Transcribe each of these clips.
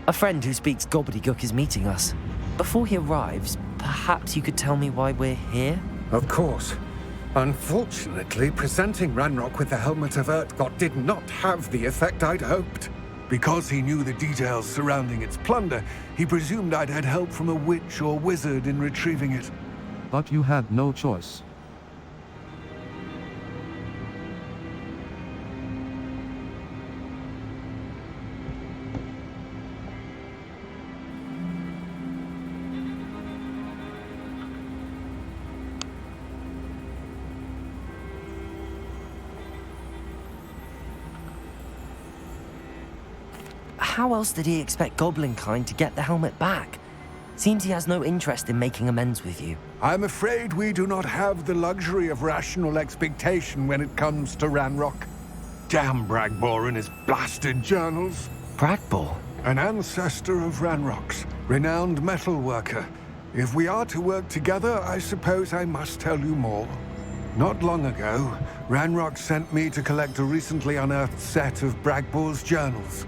A friend who speaks gobbledygook is meeting us. Before he arrives, perhaps you could tell me why we're here? Of course. Unfortunately, presenting Ranrock with the helmet of Urtkot did not have the effect I'd hoped. Because he knew the details surrounding its plunder, he presumed I'd had help from a witch or wizard in retrieving it. But you had no choice. How else did he expect Goblinkind to get the helmet back? Seems he has no interest in making amends with you. I'm afraid we do not have the luxury of rational expectation when it comes to Ranrock. Damn Bragbor and his blasted journals. Bragbor? An ancestor of Ranrock's, renowned metalworker. If we are to work together, I suppose I must tell you more. Not long ago, Ranrock sent me to collect a recently unearthed set of Bragbor's journals.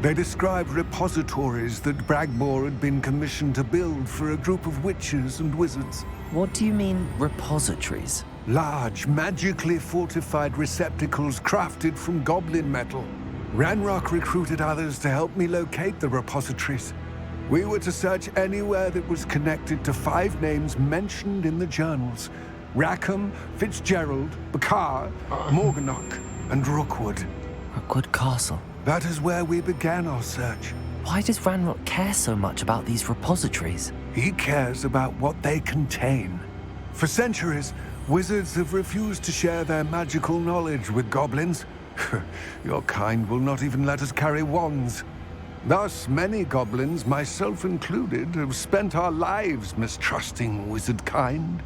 They described repositories that Bragbor had been commissioned to build for a group of witches and wizards. What do you mean, repositories? Large, magically fortified receptacles crafted from goblin metal. Ranrock recruited others to help me locate the repositories. We were to search anywhere that was connected to 5 names mentioned in the journals: Rackham, Fitzgerald, Bakar, Morganach, and Rookwood. Rookwood Castle. That is where we began our search. Why does Ranrock care so much about these repositories? He cares about what they contain. For centuries, wizards have refused to share their magical knowledge with goblins. Your kind will not even let us carry wands. Thus, many goblins, myself included, have spent our lives mistrusting wizard kind.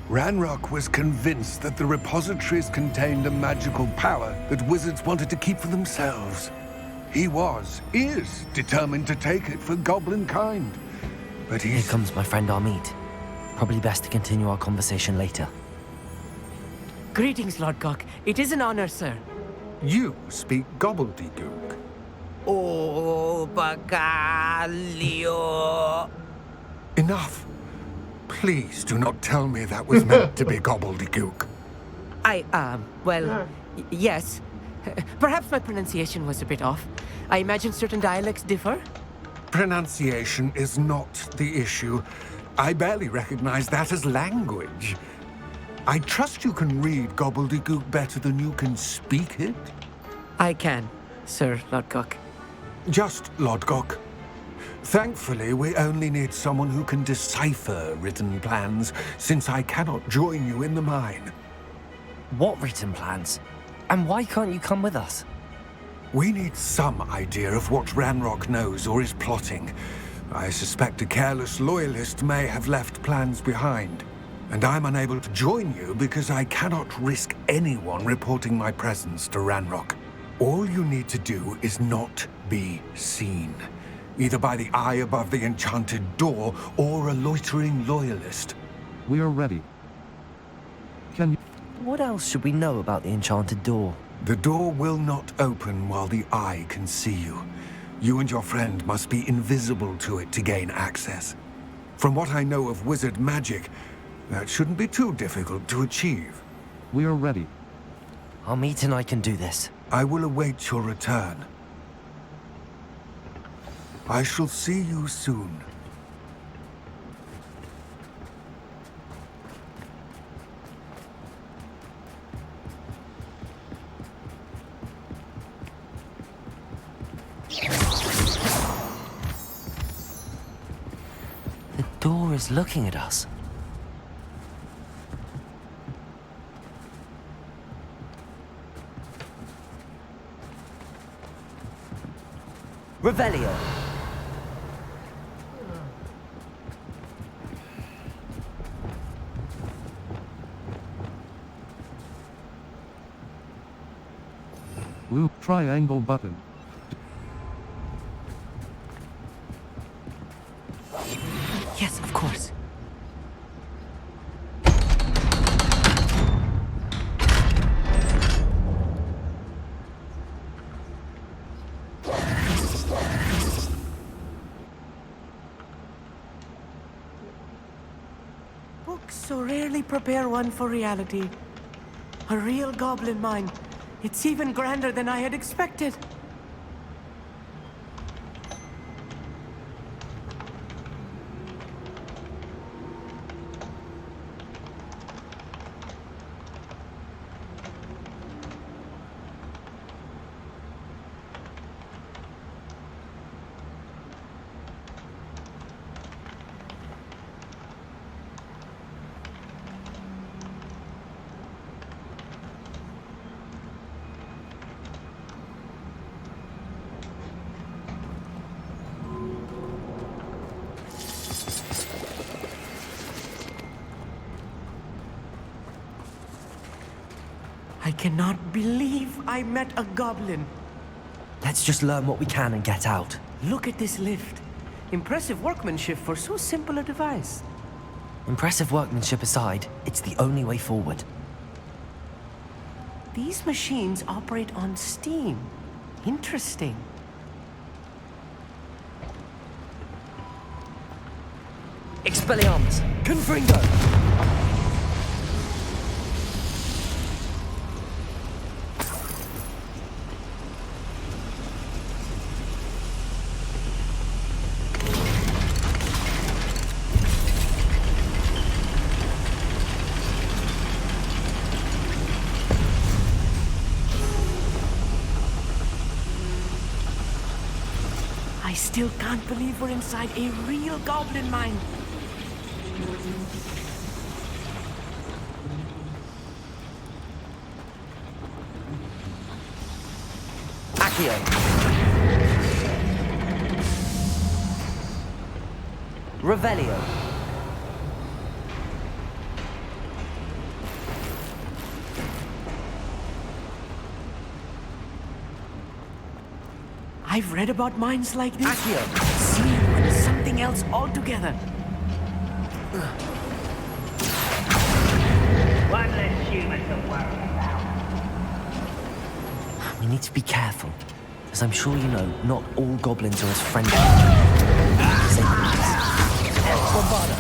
Ranrock was convinced that the repositories contained a magical power that wizards wanted to keep for themselves. He is determined to take it for goblin kind. But Here comes my friend Amit. Probably best to continue our conversation later. Greetings, Lodgok. It is an honor, sir. You speak gobbledygook. Oh, Bagalio. Enough. Please do not tell me that was meant to be gobbledygook. Yes. Perhaps my pronunciation was a bit off. I imagine certain dialects differ. Pronunciation is not the issue. I barely recognize that as language. I trust you can read gobbledygook better than you can speak it. I can, Sir Lodgok. Just Lodgok. Thankfully, we only need someone who can decipher written plans, since I cannot join you in the mine. What written plans? And why can't you come with us? We need some idea of what Ranrock knows or is plotting. I suspect a careless loyalist may have left plans behind. And I'm unable to join you because I cannot risk anyone reporting my presence to Ranrock. All you need to do is not be seen. Either by the eye above the enchanted door, or a loitering loyalist. We are ready. Can you... What else should we know about the enchanted door? The door will not open while the eye can see you. You and your friend must be invisible to it to gain access. From what I know of wizard magic, that shouldn't be too difficult to achieve. We are ready. Amit and I can do this. I will await your return. I shall see you soon. The door is looking at us. Revelio. Blue triangle button. Yes, of course. so rarely prepare one for reality. A real goblin mine. It's even grander than I had expected. I cannot believe I met a goblin. Let's just learn what we can and get out. Look at this lift. Impressive workmanship for so simple a device. Impressive workmanship aside, it's the only way forward. These machines operate on steam. Interesting. Expelliarmus! Confringo! I still can't believe we're inside a real goblin mine. Accio! Revelio! I've read about mines like this. Accio! Seeing one is something else altogether. One less human to worry about. We need to be careful, as I'm sure you know, not all goblins are as friendly. Say the least. Bombarda!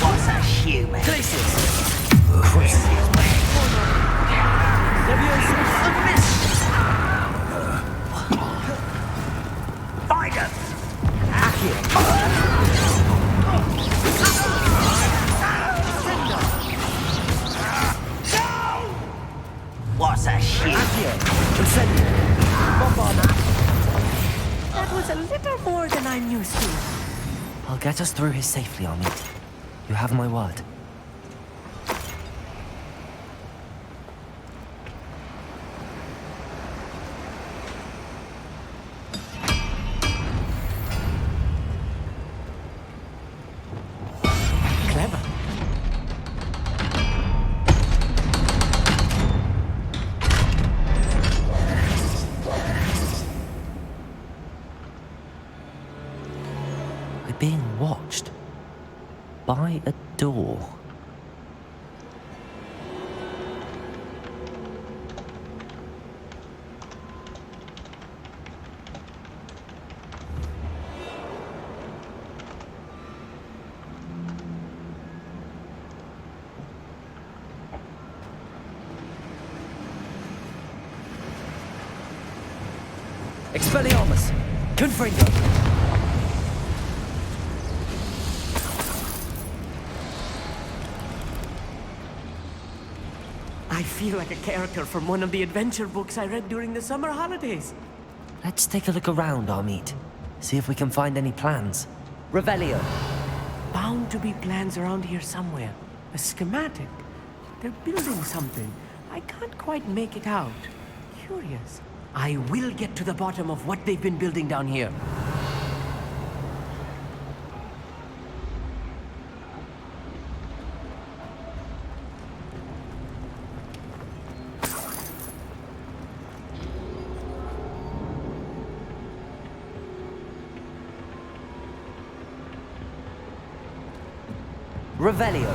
What's a human? Glacius! Christ. Leviosa! Find us! Accio! What's a human? Accio! Incendio! Bombarda! That was a little more than I'm used to. I'll get us through here safely, Amit. You have my word. Clever. We're being watched. By a door. Expelliarmus! Confringo! I feel like a character from one of the adventure books I read during the summer holidays. Let's take a look around, Amit. See if we can find any plans. Revelio! Bound to be plans around here somewhere. A schematic. They're building something. I can't quite make it out. Curious. I will get to the bottom of what they've been building down here. Revelio!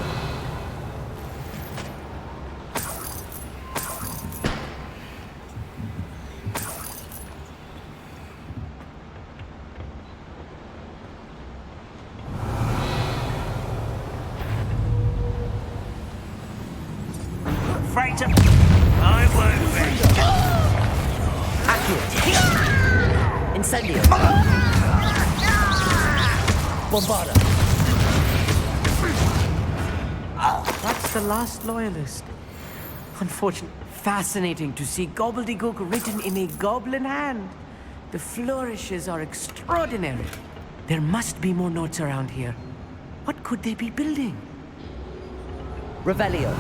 to... I won't rest. Accio. Incendio. Bombarda. That's the last loyalist. Unfortunate. Fascinating to see gobbledygook written in a goblin hand. The flourishes are extraordinary. There must be more notes around here. What could they be building? Revelio.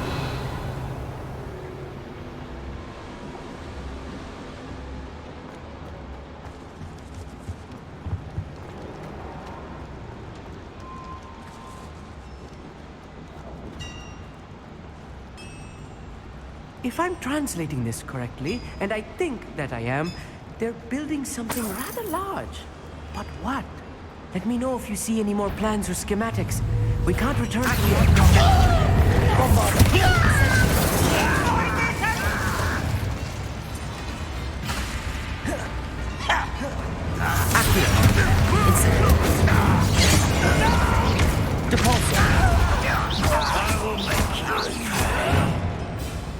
If I'm translating this correctly, and I think that I am, they're building something rather large. But what? Let me know if you see any more plans or schematics. We can't return to the...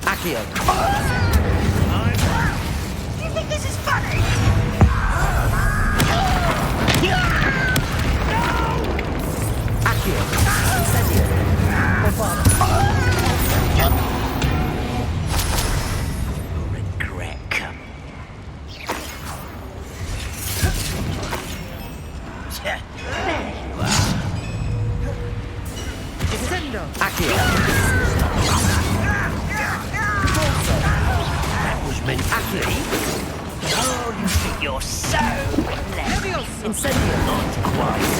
Accio. You think this is funny? Accio. Incendio. Bombarda. Regret. Descendo! Accio. That was meant for me. Oh, you think you're so clever. Incendio. Not quite.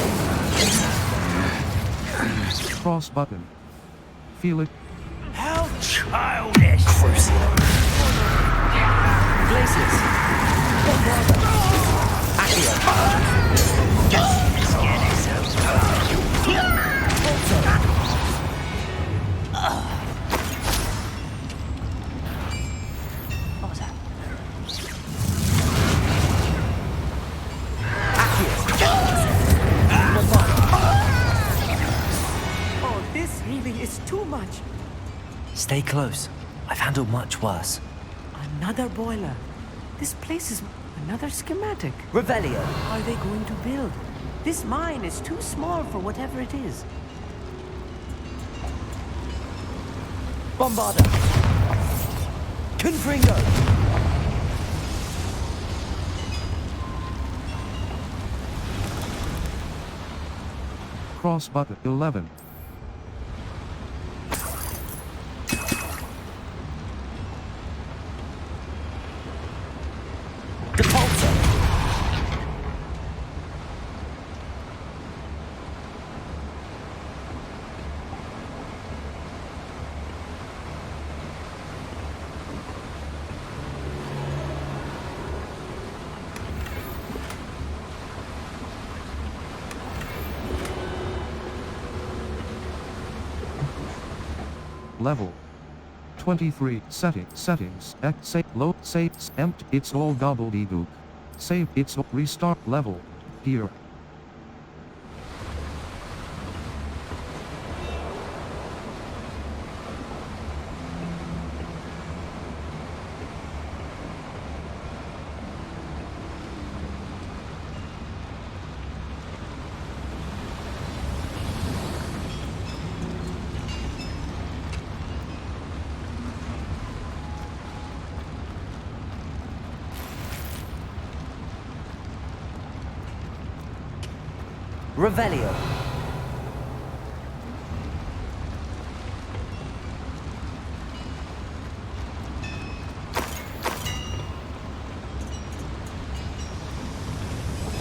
Cross button. Feel it. How childish. Crucio. Glacius. Accio. What was that? Oh, this really is too much. Stay close. I've handled much worse. Another boiler. This place is another schematic. Revelio. What are they going to build? This mine is too small for whatever it is. Bombarda. Confringo. Cross button 11. Depulso. Level 23. Settings. Save. Load. Save. Empty. It's all gobbledygook. Save. It's all. Restart level. Here. Revelio.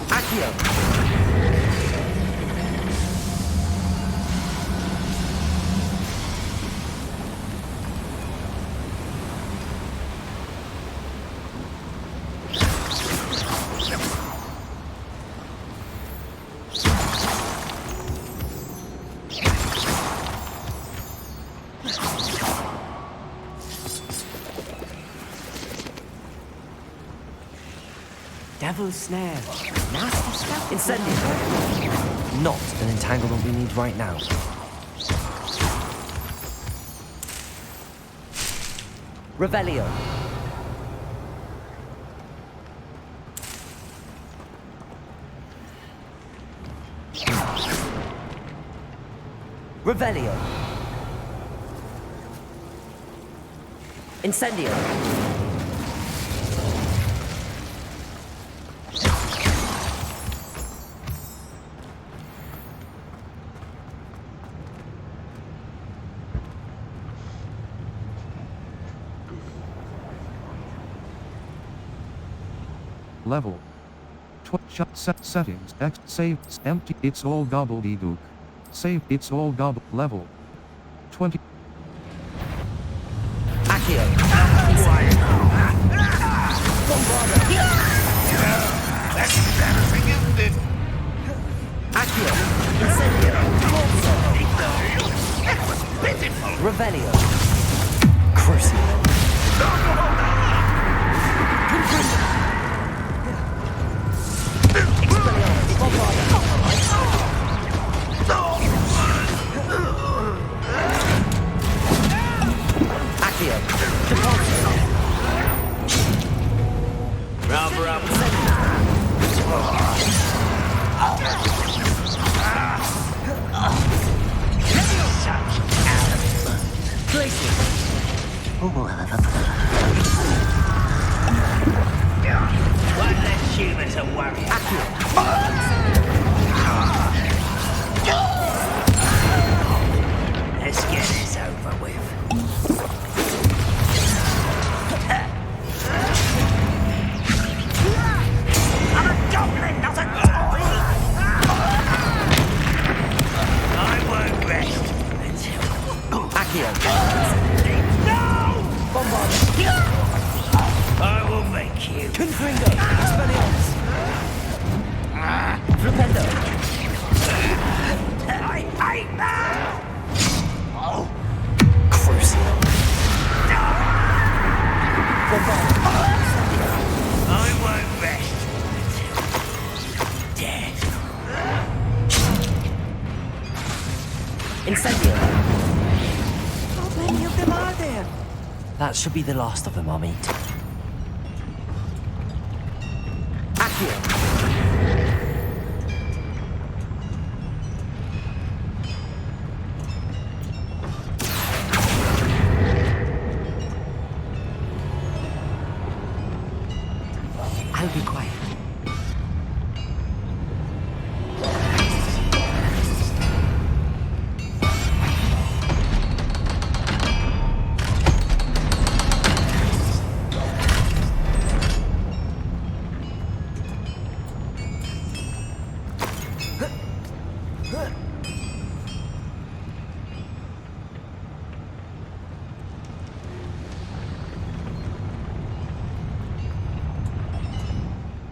Accio. Devil's snare. Nasty stuff. Incendio. Not an entanglement we need right now. Revelio. Revelio. Incendio. Level. Settings. X. Save. Empty. It's all gobbledygook. Save. It's all gobble. Level. 20. Accio. Accio. Incendio. Revelio. Crucio. Accio. Deposit. Rubber up. One less human to worry. Let's get this over with. I'm a goblin, not a toy! I won't rest until... Accio. No! Bombard. I will make you. Confringo. Expelliarmus. Flipendo. I hate that! Crucio. Bombard. I won't rest until dead. Incendio. How many of them are there? That should be the last of them I'll meet. Accio. I'll be quiet.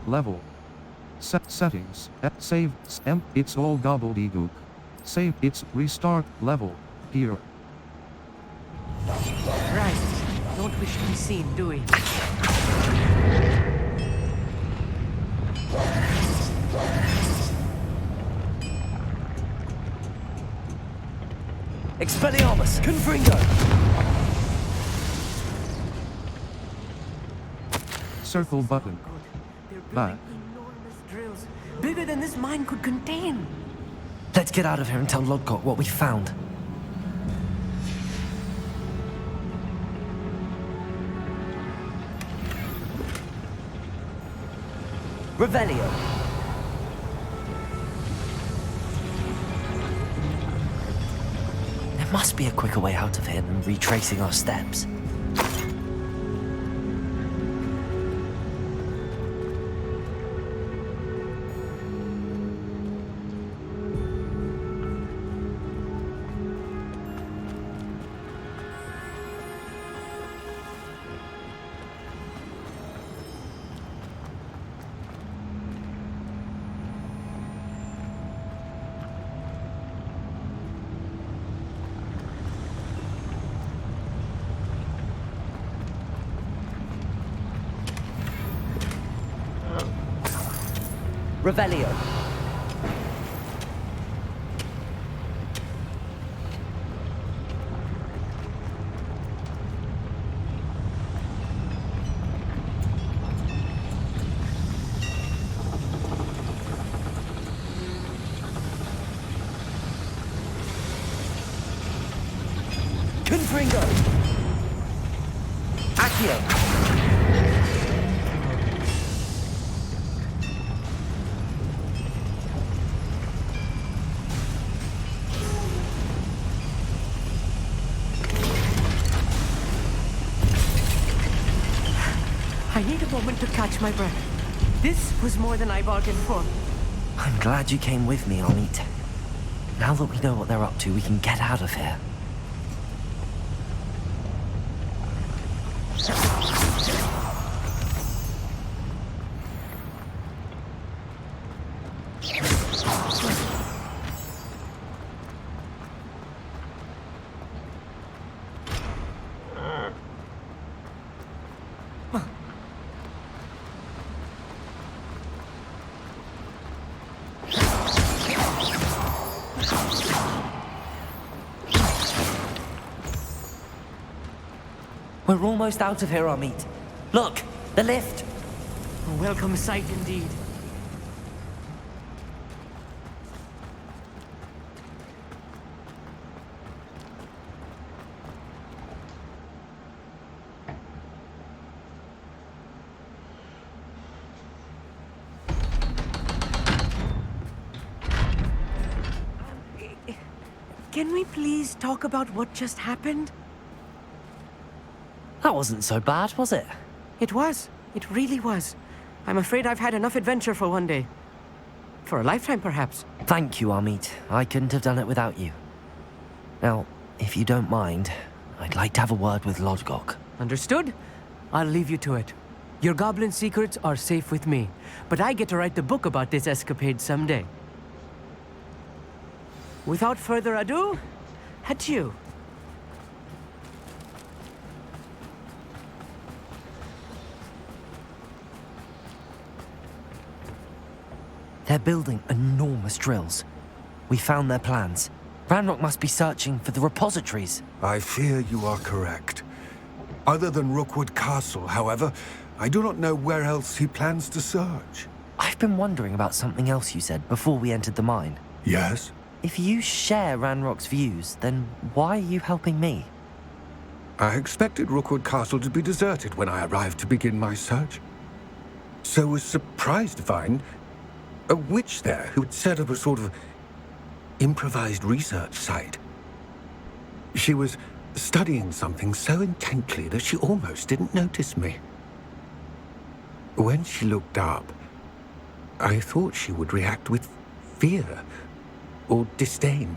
Level. Settings. Save. It's all gobbledygook. Save. It's restart. Level. Here. Right. Don't wish to be seen, do we? Expelliarmus. Confringo. Circle button. They're Back. building enormous drills, bigger than this mine could contain. Let's get out of here and tell Lodgok what we found. Revelio. There must be a quicker way out of here than retracing our steps. Revelio. Ringo! Accio! I need a moment to catch my breath. This was more than I bargained for. I'm glad you came with me, Amit. Now that we know what they're up to, we can get out of here. We're almost out of here, Amit. Look, the lift. A welcome sight indeed. Can we please talk about what just happened? That wasn't so bad, was it? It was. It really was. I'm afraid I've had enough adventure for one day. For a lifetime, perhaps. Thank you, Amit. I couldn't have done it without you. Now, if you don't mind, I'd like to have a word with Lodgok. Understood? I'll leave you to it. Your goblin secrets are safe with me, but I get to write the book about this escapade someday. Without further ado, adieu. They're building enormous drills. We found their plans. Ragnorak must be searching for the repositories. I fear you are correct. Other than Rookwood Castle, however, I do not know where else he plans to search. I've been wondering about something else you said before we entered the mine. Yes? If you share Ranrock's views, then why are you helping me? I expected Rookwood Castle to be deserted when I arrived to begin my search. So was surprised to find a witch there who had set up a sort of improvised research site. She was studying something so intently that she almost didn't notice me. When she looked up, I thought she would react with fear or disdain.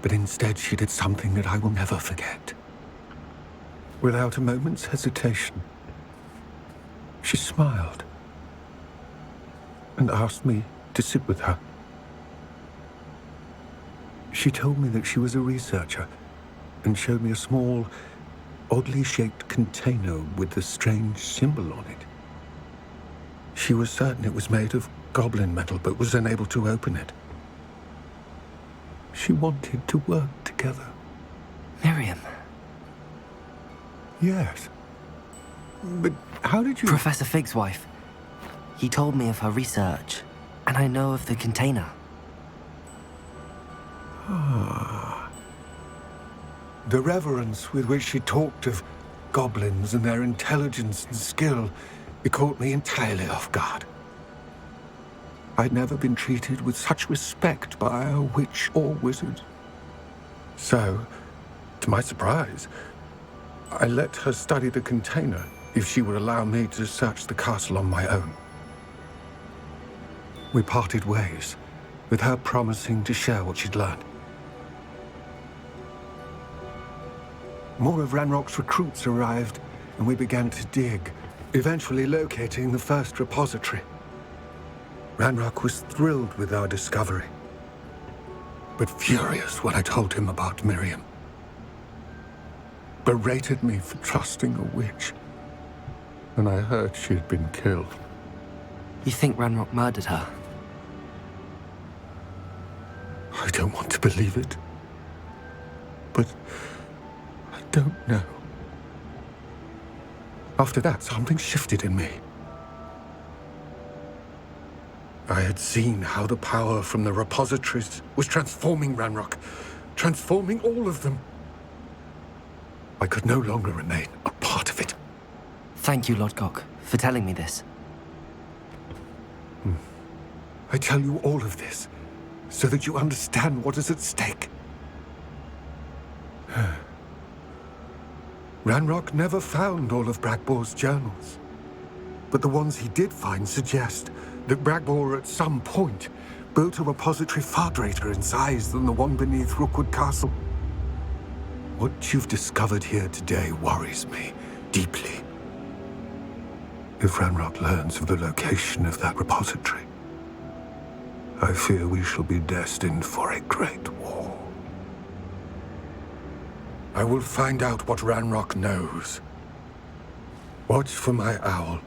But instead she did something that I will never forget. Without a moment's hesitation, she smiled and asked me to sit with her. She told me that she was a researcher and showed me a small, oddly shaped container with a strange symbol on it. She was certain it was made of goblin metal, but was unable to open it. She wanted to work together. Miriam. Yes. But how did you... Professor Fig's wife. He told me of her research, and I know of the container. Ah. The reverence with which she talked of goblins and their intelligence and skill, it caught me entirely off guard. I'd never been treated with such respect by a witch or wizard. So, to my surprise, I let her study the container if she would allow me to search the castle on my own. We parted ways, with her promising to share what she'd learned. More of Ranrock's recruits arrived, and we began to dig, eventually locating the first repository. Ragnorak was thrilled with our discovery, but furious when I told him about Miriam. Berated me for trusting a witch, and I heard she had been killed. You think Ragnorak murdered her? I don't want to believe it, but I don't know. After that, something shifted in me. I had seen how the power from the repositories was transforming Ragnorak, transforming all of them. I could no longer remain a part of it. Thank you, Lodgok, for telling me this. I tell you all of this so that you understand what is at stake. Ranrock never found all of Bragbor's journals. But the ones he did find suggest that Bragbor at some point built a repository far greater in size than the one beneath Rookwood Castle. What you've discovered here today worries me deeply. If Ranrock learns of the location of that repository, I fear we shall be destined for a great war. I will find out what Ranrock knows. Watch for my owl